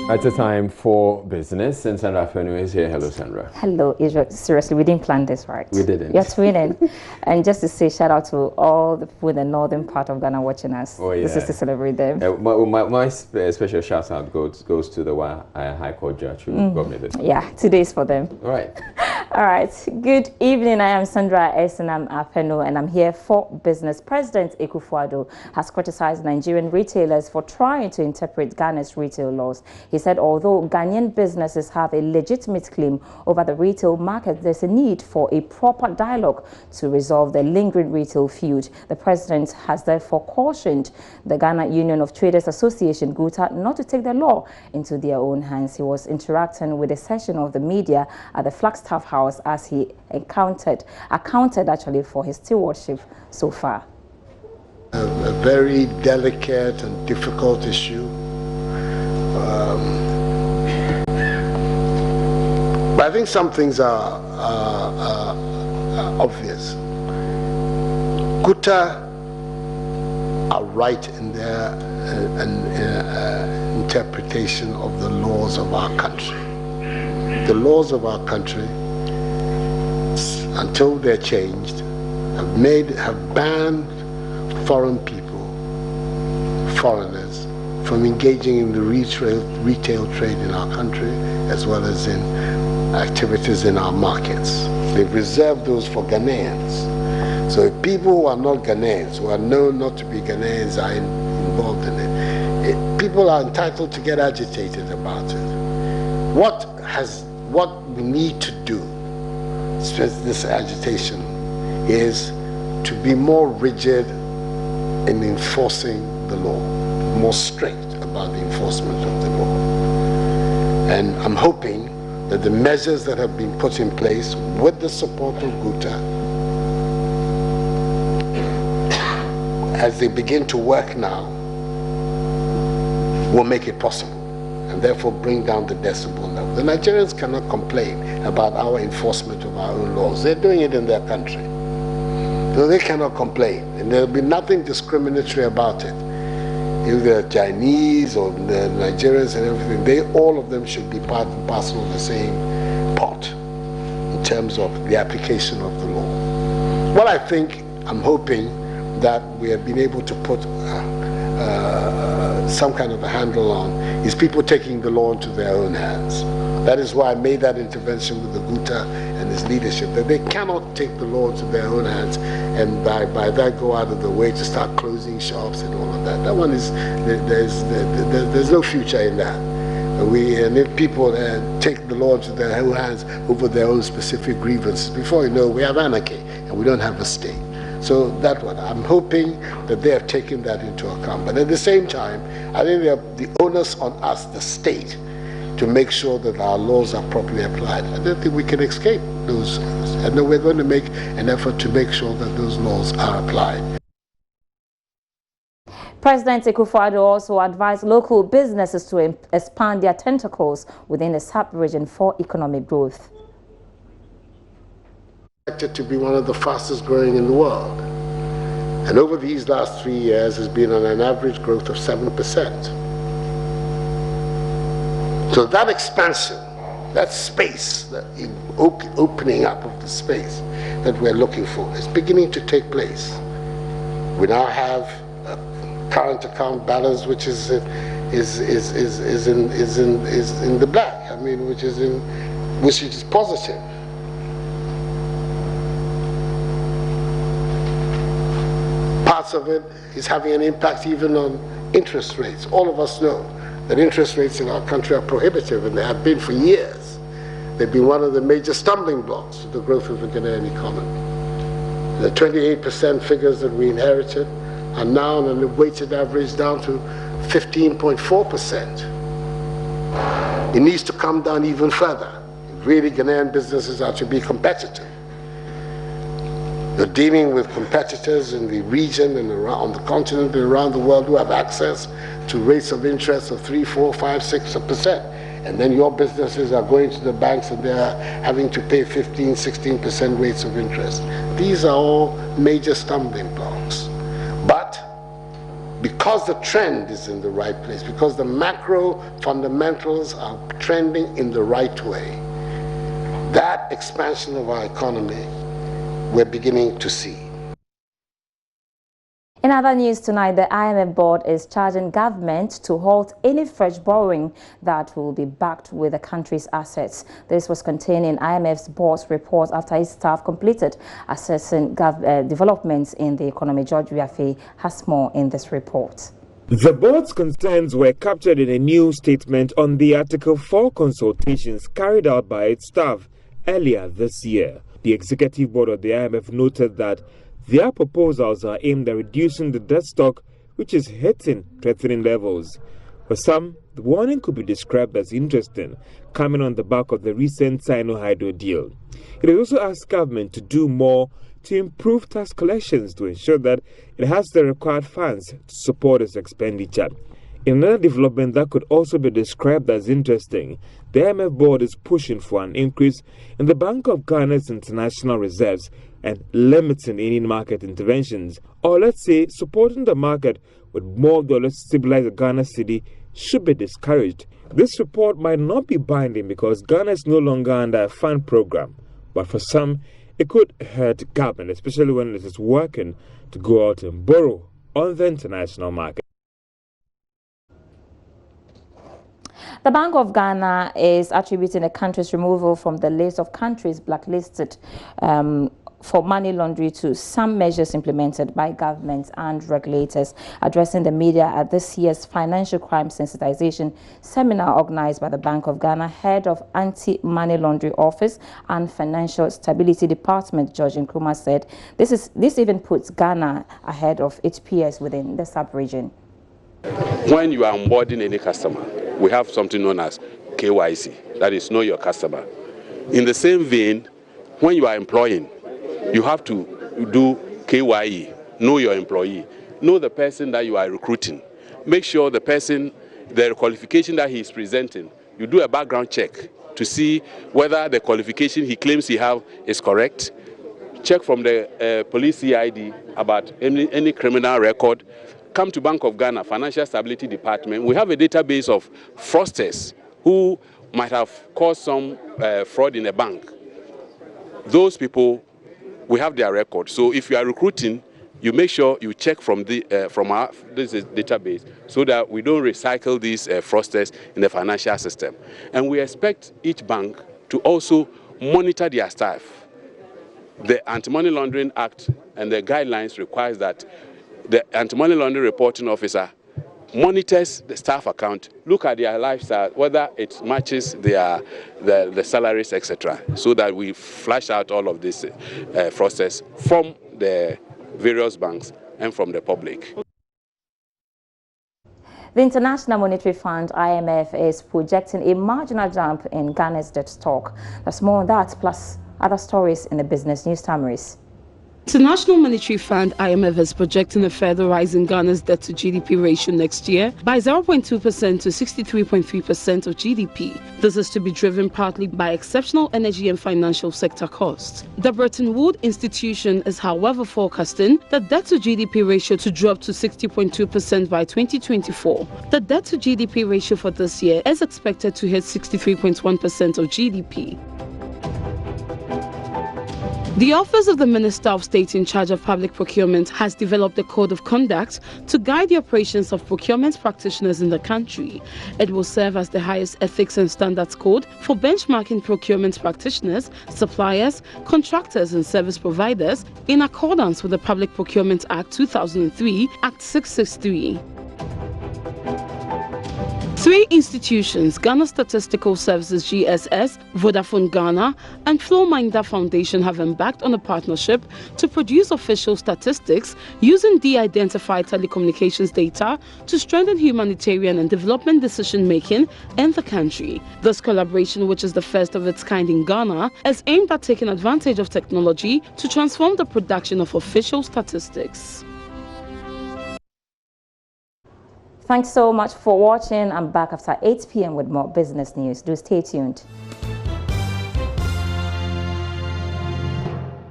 At a time for business, and Sandra Fenu is here. Hello, Sandra. Hello, Israel. Seriously, we didn't plan this, right? We didn't. You're twinning. And just to say shout out to all the people in the northern part of Ghana watching us. Oh, yeah. This is to celebrate them. My special shout out goes to the High Court judge who got me this. Yeah, today's for them. All right. All right. Good evening. I am Sandra Esenam Afeno, and I'm here for business. President Akufo-Addo has criticized Nigerian retailers for trying to interpret Ghana's retail laws. He said although Ghanaian businesses have a legitimate claim over the retail market, there's a need for a proper dialogue to resolve the lingering retail feud. The president has therefore cautioned the Ghana Union of Traders Association, GUTA, not to take the law into their own hands. He was interacting with a session of the media at the Flagstaff House as he accounted actually for his stewardship so far. A very delicate and difficult issue. But I think some things are obvious. GUTA are right in their interpretation of the laws of our country. The laws of our country, until they're changed, have banned foreign people, foreigners, from engaging in the retail trade in our country, as well as in activities in our markets. They've reserved those for Ghanaians. So if people who are not Ghanaians, who are known not to be Ghanaians, are involved in it, people are entitled to get agitated about it. What we need to do, this agitation, is to be more rigid in enforcing the law, more strict about the enforcement of the law. And I'm hoping that the measures that have been put in place with the support of GUTA, as they begin to work now, will make it possible and therefore bring down the decibel level. The Nigerians cannot complain about our enforcement of our own laws. They're doing it in their country. So they cannot complain, and there'll be nothing discriminatory about it. If they're Chinese or the Nigerians and everything, all of them should be part and parcel of the same pot in terms of the application of the law. What I think, I'm hoping that we have been able to put some kind of a handle on is people taking the law into their own hands. That is why I made that intervention with the GUTA and its leadership, that they cannot take the law into their own hands and by that go out of the way to start closing shops and all of that. That one is, there's no future in that. And if people take the law into their own hands over their own specific grievances, before you know, we have anarchy and we don't have a state. So that one, I'm hoping that they have taken that into account. But at the same time, I think the onus on us, the state, to make sure that our laws are properly applied. I don't think we can escape those. And then we're going to make an effort to make sure that those laws are applied. President Akufo-Addo also advised local businesses to expand their tentacles within the sub-region for economic growth. To be one of the fastest growing in the world. And over these last 3 years has been on an average growth of 7%. So that expansion, that space, that opening up of the space that we're looking for is beginning to take place. We now have a current account balance which is in the black. I mean, which is positive. Parts of it is having an impact even on interest rates. All of us know that interest rates in our country are prohibitive, and they have been for years. They've been one of the major stumbling blocks to the growth of the Ghanaian economy. The 28% figures that we inherited are now on a weighted average down to 15.4%. It needs to come down even further. Really, Ghanaian businesses are to be competitive. You're dealing with competitors in the region and around the continent and around the world who have access to rates of interest of 3, 4, 5, 6%. And then your businesses are going to the banks and they're having to pay 15, 16% rates of interest. These are all major stumbling blocks. But because the trend is in the right place, because the macro fundamentals are trending in the right way, that expansion of our economy we're beginning to see. In other news tonight, the IMF board is charging government to halt any fresh borrowing that will be backed with the country's assets. This was contained in IMF's board's report after its staff completed assessing developments in the economy. George Wiafe has more in this report. The board's concerns were captured in a new statement on the Article 4 consultations carried out by its staff earlier this year. The executive board of the IMF noted that their proposals are aimed at reducing the debt stock, which is hitting threatening levels. For some, the warning could be described as interesting, coming on the back of the recent Sino-Hydro deal. It has also asked government to do more to improve tax collections to ensure that it has the required funds to support its expenditure. In another development that could also be described as interesting, the IMF board is pushing for an increase in the Bank of Ghana's international reserves and limiting any market interventions, or let's say supporting the market with more dollars to stabilize the Ghana cedi should be discouraged. This report might not be binding because Ghana is no longer under a fund program, but for some, it could hurt government, especially when it is working to go out and borrow on the international market. The Bank of Ghana is attributing the country's removal from the list of countries blacklisted for money laundering to some measures implemented by governments and regulators. Addressing the media at this year's Financial Crime Sensitization Seminar organized by the Bank of Ghana, Head of Anti-Money Laundering Office and Financial Stability Department, George Nkrumah, said this even puts Ghana ahead of its peers within the sub-region. When you are onboarding any customer, we have something known as KYC, that is, know your customer. In the same vein, when you are employing, you have to do KYE, know your employee, know the person that you are recruiting. Make sure the person, the qualification that he is presenting, you do a background check to see whether the qualification he claims he have is correct. Check from the police CID about any criminal record. Come to Bank of Ghana, Financial Stability Department. We have a database of fraudsters who might have caused some fraud in a bank. Those people, we have their record. So if you are recruiting, you make sure you check from this database so that we don't recycle these fraudsters in the financial system. And we expect each bank to also monitor their staff. The Anti-Money Laundering Act and the guidelines requires that the Anti-Money Laundering Reporting Officer monitors the staff account, look at their lifestyle, whether it matches the salaries, etc., so that we flush out all of these fraudsters from the various banks and from the public. The International Monetary Fund, IMF, is projecting a marginal jump in Ghana's debt stock. There's more on that, plus other stories in the business news. Tamaris. International Monetary Fund, IMF, is projecting a further rise in Ghana's debt-to-GDP ratio next year by 0.2% to 63.3% of GDP. This is to be driven partly by exceptional energy and financial sector costs. The Bretton Woods institution is, however, forecasting the debt-to-GDP ratio to drop to 60.2% by 2024. The debt-to-GDP ratio for this year is expected to hit 63.1% of GDP. The Office of the Minister of State in charge of public procurement has developed a code of conduct to guide the operations of procurement practitioners in the country. It will serve as the highest ethics and standards code for benchmarking procurement practitioners, suppliers, contractors and service providers in accordance with the Public Procurement Act 2003, Act 663. Three institutions, Ghana Statistical Services GSS, Vodafone Ghana, and Flowminder Foundation, have embarked on a partnership to produce official statistics using de-identified telecommunications data to strengthen humanitarian and development decision-making in the country. This collaboration, which is the first of its kind in Ghana, is aimed at taking advantage of technology to transform the production of official statistics. Thanks so much for watching. I'm back after 8 p.m. with more business news. Do stay tuned.